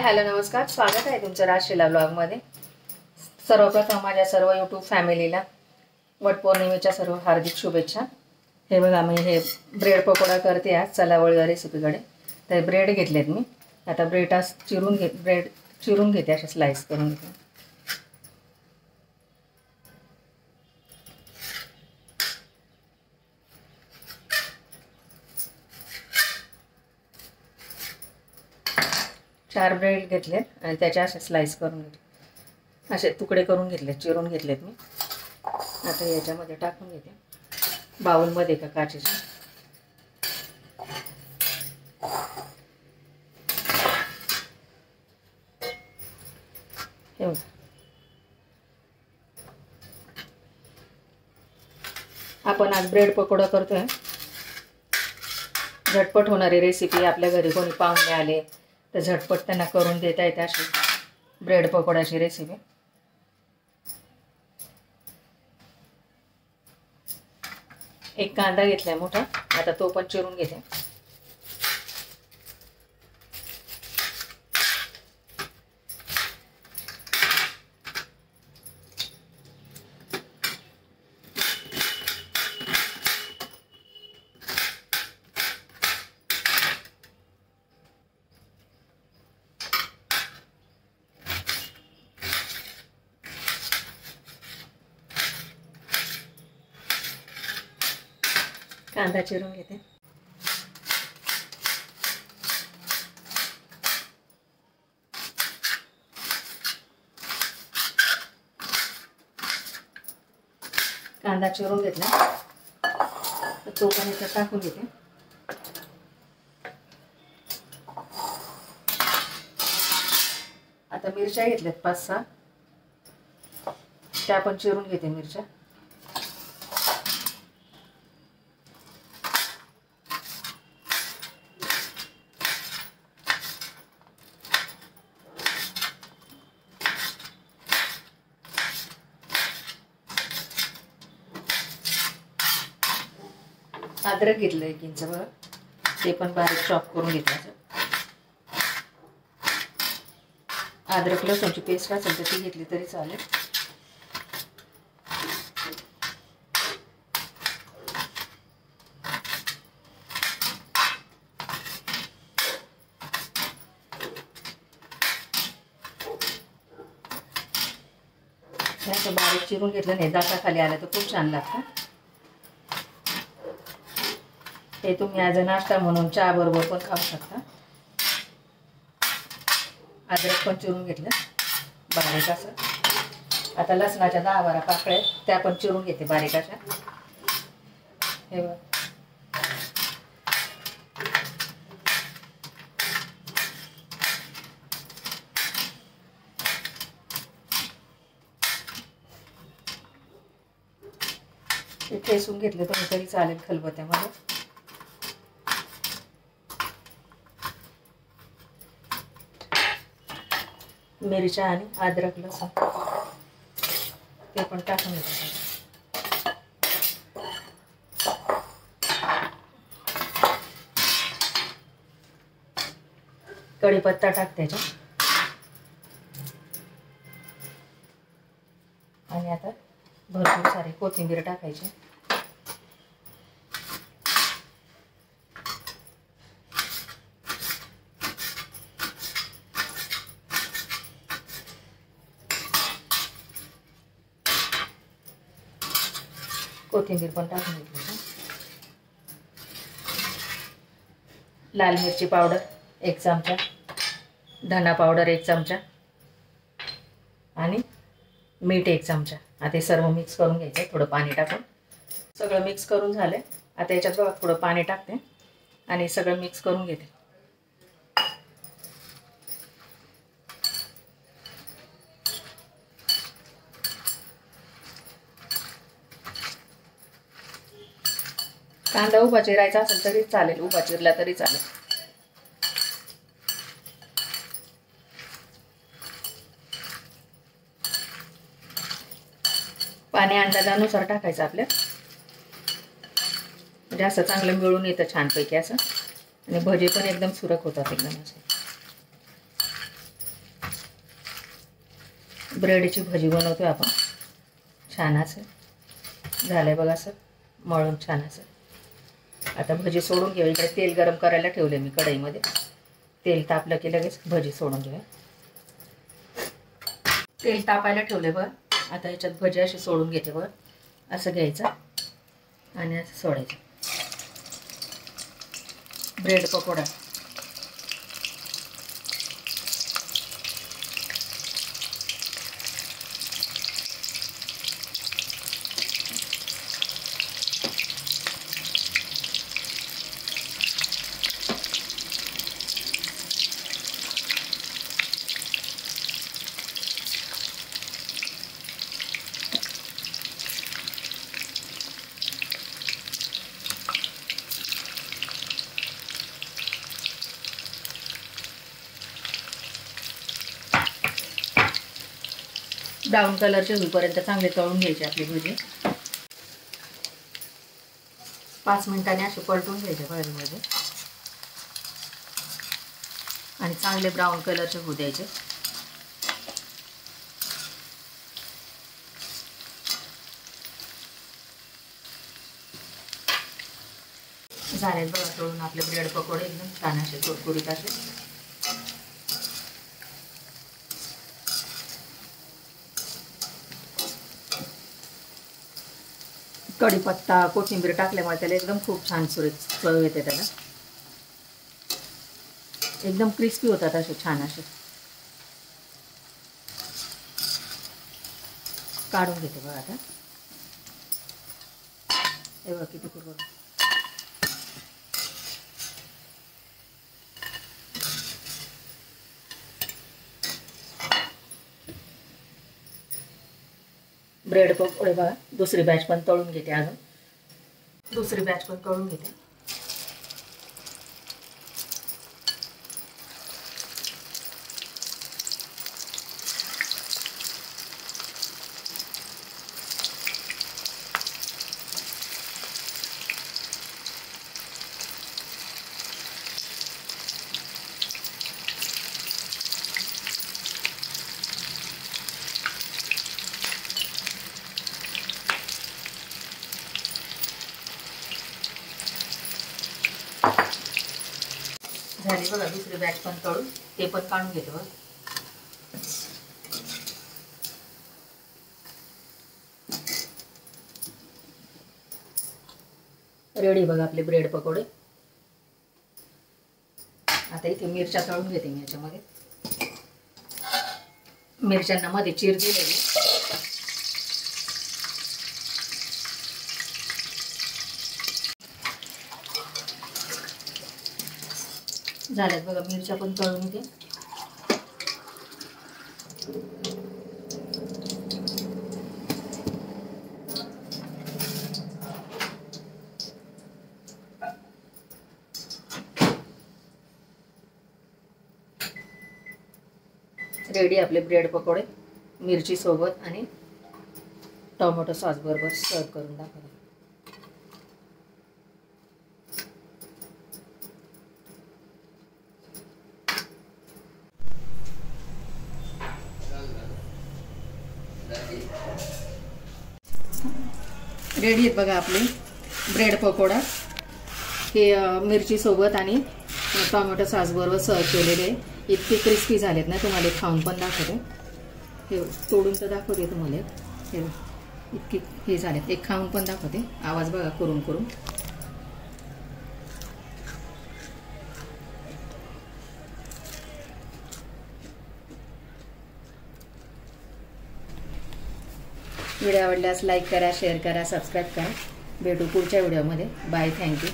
Hello नमस्कार, स्वागत आहे तुमचं राजशीला ब्लॉगमध्ये। सर्वप्रथम माझ्या सर्व यूट्यूब फॅमिलीला वटपौर्णिमेच्या सर्व हार्दिक शुभेच्छा। हे बघा मी हे ब्रेड पकोडा करते आज चलावळीच्या रेसिपीकडे। तर ब्रेड घेतलेत मी, आता ब्रेड चिरून घेते असे स्लाइस करून घेते। चार ब्रेड घेतलेत आणि त्याचे असे स्लाइस करून घेतले, असे तुकडे करून घेतले, चिरून घेतलेत मी। आता याच्यामध्ये टाकून घेते बाउलमध्ये का काचेच्या। हे आपण आज ब्रेड पकोडा करतोय। झटपट होणारी रेसिपी, आपल्या घरी कोणी पाहुणे आले तर झटपट त्यांना करून देता येते अशी ब्रेड पकोड्याची रेसिपी। एक कांदा घेतलाय मोठा, आता तो पण चिरून घेते। कांदा चिरून घेते। कांदा चिरून घेतला तर तो पण इथे टाकून घेते। आता मिरच्या घेतल्यात 5-6, त्या पण चिरून घेते मिरच्या। अद्रक घेतलं 1 इंच भर, ते पण बारीक चॉप करून घेतलं। अद्रक लसूणची पेस्ट असेल तर ती घेतली तरी चालेल। असं बारीक चिरून घेतलं नाही, दाताखाली आलं तर खूप छान लागतं। हे तुम्ही ॲज अ नाश्ता म्हणून चहा बरोबर पण खाऊ शकता। अद्रक पण चिरून घेतलं बारीक असं। आता लसणाच्या 10-12 पाकळ्या, त्या पण चिरून घेते बारीक अशा। हे बघ, ते ठेसून घेतलं तुम्ही तरी चालेल खलबत्त्यामध्ये। मिरच्या आणि अद्रक लसूण ते पण टाकून घ्यायचं। कढीपत्ता टाकते याच्यात आणि आता भरपूर सारी कोथिंबीर टाकायची। कोथिंबीर पण टाकून घेतली। लाल मिरची पावडर 1 चमचा, धना पावडर 1 चमचा आणि मीठ 1 चमचा। आता हे सर्व मिक्स करून घ्यायचं थोडं पाणी टाकून। सगळं मिक्स करून झालं, आता याच्यात बघा थोडं पाणी टाकते आणि सगळं मिक्स करून घेते। कांदा उभा चिरायचा असेल तरी चालेल, उभा चिरला तरी चालेल। पाणी अंदाजानुसार टाकायचं आपल्या, म्हणजे असं चांगलं मिळून येतं छानपैकी असं। आणि भजे पण एकदम सुरख होतात एकदम असे। ब्रेडची भजी बनवतोय आपण. छान असं झालंय बघा, असं मळून छान असं. आता भजी सोडून घेऊ. इकडे तेल गरम करायला ठेवले मी कढईमध्ये. तेल तापलं की लगेच भजी सोडून घेऊया. तेल तापायला ठेवले बघा. आता याच्यात भजी अशी सोडून घेते बघा. असं घ्यायचं आणि असं सोडायचं. ब्रेड पकोडा. ब्राऊन कलरचे होईपर्यंत चांगले तळून घ्यायचे आपली भजी. 5 मिनिटांनी असे पलटून घ्यायचे कढईमध्ये आणि चांगले ब्राऊन कलरचे होऊ द्यायचे. झाले बघा तळून आपले ब्रेड पकोडे एकदम छान असे कुरकुरीत असे. कढीपत्ता कोथिंबीर टाकल्यामुळे त्याला एकदम खूप छान चव येते. त्याला एकदम क्रिस्पी होतात असे छान असे. काढून घेते बघा आता. हे बघा किती कुरकुरीत. ब्रेड पकोडे बघा. दुसरी बॅच पण तळून घेते. अजून दुसरी बॅच पण तळून घेते. झाली बघा दुसरी बॅच पण तळून. ते पण काढून घेतो बघा. रेडी बघा आपले ब्रेड पकोडे. आता इथे मिरच्या तळून घेते मी. याच्यामध्ये मिरच्यांना मध्ये चीर दिलेली. झाल्यात बघा मिरच्या पण तळून घे. रेडी आपले ब्रेड पकोडे मिरची सोबत आणि टोमॅटो सॉस बरोबर सर्व करून दाखवा. रेडी आहेत बघा आपले ब्रेड पकोडा. हे मिरची सोबत आणि टोमॅटो सॉस बरोबर सर्व केलेले. इतके क्रिस्पी झालेत ना. तुम्हाला खाऊन पण दाखवते. हे तोडून तर दाखवते तुम्हाला. हे इतके हे झालेत. एक खाऊन पण दाखवते. आवाज बघा करून करून. व्हिडिओ आवडल्यास लाईक करा, शेअर करा, सबस्क्राईब करा. भेटू पुढच्या व्हिडिओमध्ये. बाय. थँक्यू.